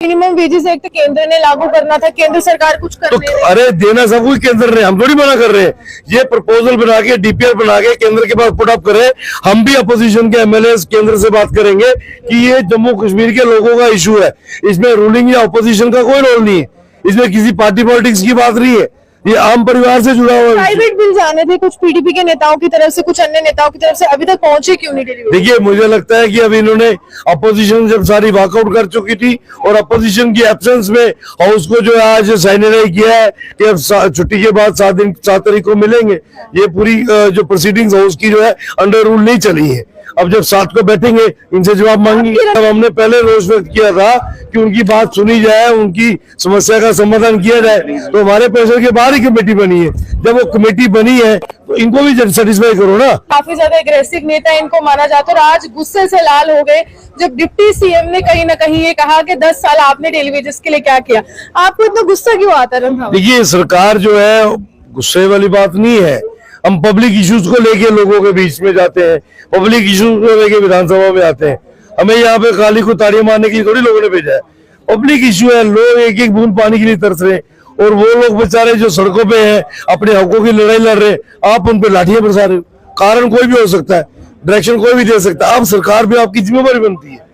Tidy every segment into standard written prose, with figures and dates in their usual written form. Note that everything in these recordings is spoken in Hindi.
मिनिमम वेजेस एक्ट केंद्र ने लागू करना था, केंद्र सरकार कुछ कर नहीं रही। अरे देना सब कुछ केंद्र ने, हम थोड़ी मना कर रहे हैं। ये प्रपोजल बना के डीपीआर बना के केंद्र के पास पुट अप करे। हम भी अपोजिशन के एमएलए केंद्र से बात करेंगे कि ये जम्मू कश्मीर के लोगों का इशू है, इसमें रूलिंग या अपोजिशन का कोई रोल नहीं है, इसमें किसी पार्टी पॉलिटिक्स की बात नहीं है, ये आम परिवार से जुड़ा हुआ है। प्राइवेट बिल जाने थे कुछ पीडीपी के नेताओं की तरफ से, कुछ अन्य नेताओं की तरफ से, अभी तक पहुंचे क्यों नहीं डिलीवरी? देखिए मुझे लगता है कि अब इन्होंने अपोजिशन जब सारी वॉकआउट कर चुकी थी और अपोजिशन की एब्सेंस में हाउस को जो है आज साइनराइज किया है कि अब छुट्टी के बाद 7 तारीख को मिलेंगे। ये पूरी जो प्रोसीडिंग्स हाउस की जो है अंडर रूल नहीं चली है। अब जब 7 को बैठेंगे इनसे जवाब मांगेंगे। तब हमने पहले रोष व्यक्त किया था कि उनकी बात सुनी जाए, उनकी समस्या का समाधान किया जाए, तो हमारे प्रेशर के बाहर ही कमेटी बनी है। जब वो कमेटी बनी है तो इनको भी सेटिस्फाई करो ना। काफी ज्यादा एग्रेसिव नेता इनको माना जाता है और आज गुस्से से लाल हो गए जब डिप्टी सीएम ने कहीं ना कहीं ये कहा कि 10 साल आपने डेली वेजेस के लिए क्या किया। आपको इतना गुस्सा क्यों आता है? देखिए सरकार जो है गुस्से वाली बात नहीं है, हम पब्लिक इश्यूज को लेके लोगों के बीच में जाते हैं, पब्लिक इश्यूज को लेके विधानसभा में आते हैं। हमें यहाँ पे खाली को ताड़ियां मारने के लिए थोड़ी लोगों ने भेजा है। पब्लिक इश्यू है, लोग एक एक बूंद पानी के लिए तरस रहे हैं और वो लोग बेचारे जो सड़कों पे हैं अपने हकों की लड़ाई लड़ रहे हैं, आप उन पे लाठियां बरसा रहे हो। कारण कोई भी हो सकता है, डायरेक्शन कोई भी दे सकता है, अब सरकार पे आपकी जिम्मेवारी बनती है।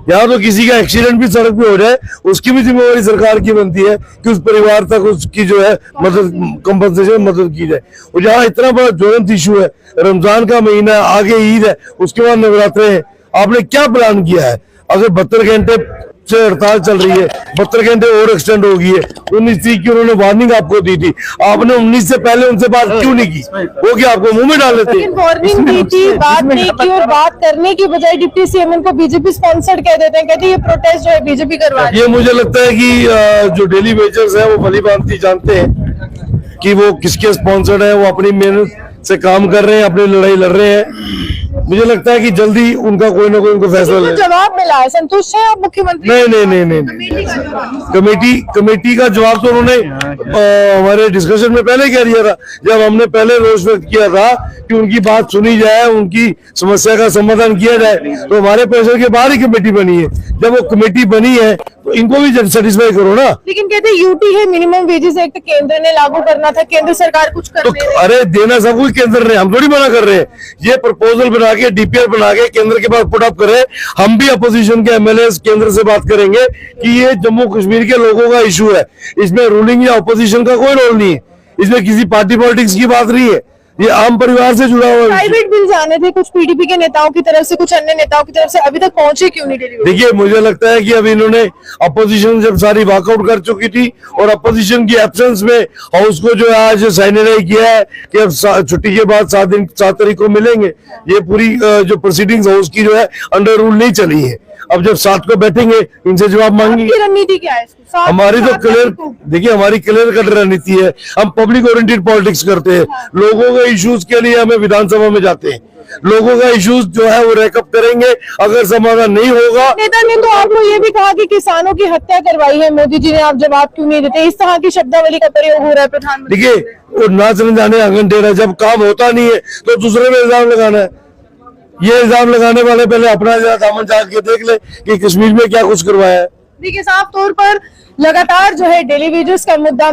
यहाँ तो किसी का एक्सीडेंट भी सड़क पे हो जाए उसकी भी जिम्मेवारी सरकार की बनती है कि उस परिवार तक उसकी जो है मदद, कंपनसेशन मदद की जाए। और जहाँ इतना बड़ा ज्वलंत इशू है, रमजान का महीना है, आगे ईद है, उसके बाद नवरात्रे हैं, आपने क्या प्लान किया है? अगर 72 घंटे से हड़ताल चल रही है, 72 घंटे और एक्सटेंड हो गई है, 19 तारीख की उन्होंने वार्निंग आपको दी थी, आपने 19 से पहले उनसे बात क्यों नहीं की? वो क्या आपको मुंह में डाल लेते? वार्निंग दी थी, बात नहीं की और बात करने की बजाय डिप्टी सीएम इनको बीजेपी स्पॉन्सर्ड कह देते हैं, कहते हैं ये प्रोटेस्ट जो है बीजेपी करवा रही है। ये मुझे लगता है कि जो डेली वेजर्स है वो भली भांति जानते हैं कि वो किसके स्पॉन्सर्ड है, वो अपनी मेहनत से काम कर रहे हैं, अपनी लड़ाई लड़ रहे हैं। मुझे लगता है कि जल्दी उनका कोई ना कोई उनको फैसला ले। जवाब मिला है, संतुष्ट है आप मुख्यमंत्री? नहीं। कमेटी का जवाब तो उन्होंने हमारे डिस्कशन में पहले कह दिया था, जब हमने पहले रोष व्यक्त किया था कि उनकी बात सुनी जाए, उनकी समस्या का समाधान किया जाए, तो हमारे प्रेशर के बाहर ही कमेटी बनी है। जब वो कमेटी बनी है तो इनको भी सेटिस्फाई करो ना। लेकिन कहते हैं यूटी है मिनिमम वेजेस एक्ट केंद्र ने लागू करना था, केंद्र सरकार कुछ कर नहीं रही। अरे देना सब कुछ केंद्र ने, हम थोड़ी मना कर रहे हैं। ये प्रपोजल बना के डीपीआर बना के केंद्र के पास पुट अप करे। हम भी अपोजिशन के एमएलए केंद्र से बात करेंगे कि ये जम्मू कश्मीर के लोगों का इशू है, इसमें रूलिंग या अपोजिशन का कोई रोल नहीं है, इसमें किसी पार्टी पॉलिटिक्स की बात नहीं है, ये आम परिवार से जुड़ा हुआ है। प्राइवेट बिल जाने थे कुछ पीडीपी के नेताओं की तरफ से, कुछ अन्य नेताओं की तरफ से, अभी तक पहुंचे क्यों नहीं डिलीवरी? देखिए मुझे लगता है कि अब इन्होंने अपोजिशन जब सारी वॉकआउट कर चुकी थी और अपोजिशन की एब्सेंस में हाउस को जो है आज साइनराइज किया है कि अब छुट्टी के बाद 7 तारीख को मिलेंगे। ये पूरी जो प्रोसीडिंग्स हाउस की जो है अंडर रूल नहीं चली है। अब जब 7 को बैठेंगे इनसे जवाब मांगेंगे। रणनीति क्या है? हमारी तो क्लियर, देखिए हमारी क्लियर कट रणनीति है, हम पब्लिक ओरिएंटेड पॉलिटिक्स करते हैं। लोगों के इश्यूज के लिए हमें विधानसभा में जाते हैं, लोगों का इश्यूज जो है वो रैकअप करेंगे। अगर समाधान नहीं होगा, नेता ने तो आपको ये भी कहा कि किसानों की हत्या करवाई है मोदी जी ने, आप जवाब क्यों नहीं देते? इस तरह की शब्दावली का प्रयोग हो रहा है प्रधानमंत्री। देखिए वो नाचने जाने आंगन टेढ़ा, जब काम होता नहीं है तो दूसरे पे इल्जाम लगाना है। ये इल्जाम लगाने वाले पहले अपना दामन झाँक के देख ले कि कश्मीर में क्या कुछ करवाया है। देखिए साफ तौर पर लगातार जो है डेली वेजेस का मुद्दा